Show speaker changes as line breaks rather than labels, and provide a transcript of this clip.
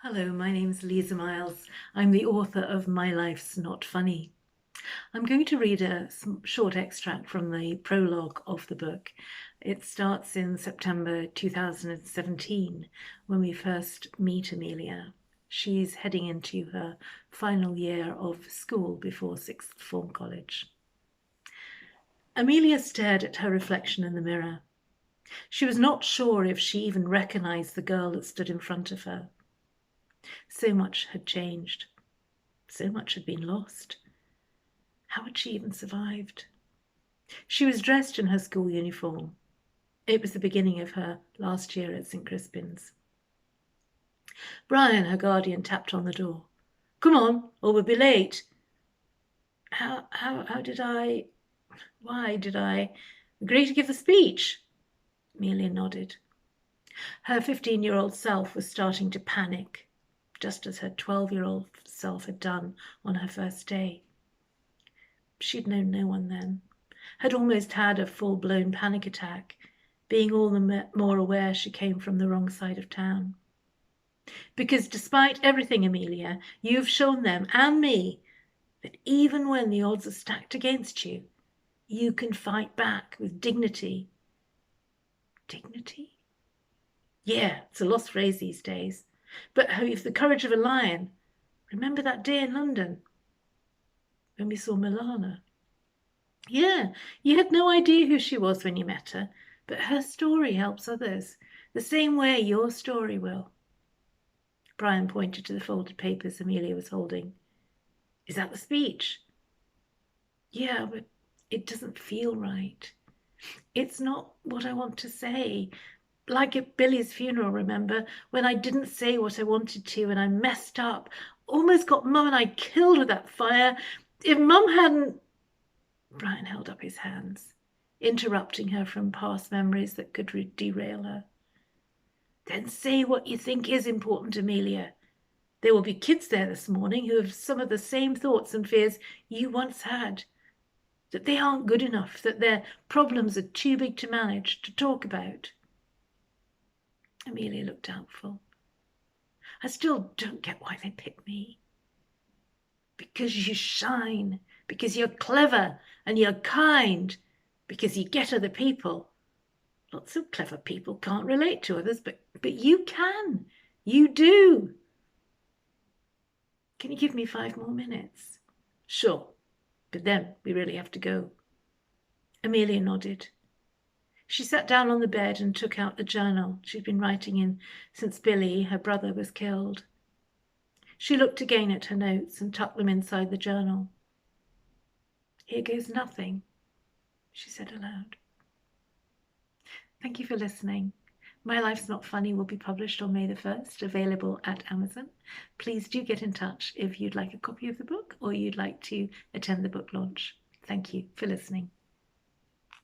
Hello, my name's Lisa Miles. I'm the author of My Life's Not Funny. I'm going to read a short extract from the prologue of the book. It starts in September 2017 when we first meet Amelia. She's heading into her final year of school before sixth form college. Amelia stared at her reflection in the mirror. She was not sure if she even recognized the girl that stood in front of her. So much had changed. So much had been lost. How had she even survived? She was dressed in her school uniform. It was the beginning of her last year at St. Crispin's. Brian, her guardian, tapped on the door. Come on, or we'll be late. Why did I agree to give the speech? Amelia nodded. Her 15-year-old self was starting to panic, just as her 12-year-old self had done on her first day. She'd known no one then, had almost had a full-blown panic attack, being all the more aware she came from the wrong side of town. Because despite everything, Amelia, you've shown them and me that even when the odds are stacked against you, you can fight back with dignity. Dignity? Yeah, it's a lost phrase these days. But you've the courage of a lion. Remember that day in London when we saw Milana? Yeah, you had no idea who she was when you met her, but her story helps others, the same way your story will. Brian pointed to the folded papers Amelia was holding. Is that the speech? Yeah, but it doesn't feel right. It's not what I want to say. Like at Billy's funeral, remember, when I didn't say what I wanted to and I messed up, almost got Mum and I killed with that fire. If Mum hadn't... Brian held up his hands, interrupting her from past memories that could derail her. Then say what you think is important, Amelia. There will be kids there this morning who have some of the same thoughts and fears you once had. That they aren't good enough, that their problems are too big to manage, to talk about. Amelia looked doubtful. I still don't get why they picked me. Because you shine, because you're clever and you're kind, because you get other people. Lots of clever people can't relate to others, but you can. You do. Can you give me 5 more minutes? Sure, but then we really have to go. Amelia nodded. She sat down on the bed and took out the journal she'd been writing in since Billy, her brother, was killed. She looked again at her notes and tucked them inside the journal. Here goes nothing, she said aloud. Thank you for listening. My Life's Not Funny will be published on May the 1st, available at Amazon. Please do get in touch if you'd like a copy of the book or you'd like to attend the book launch. Thank you for listening.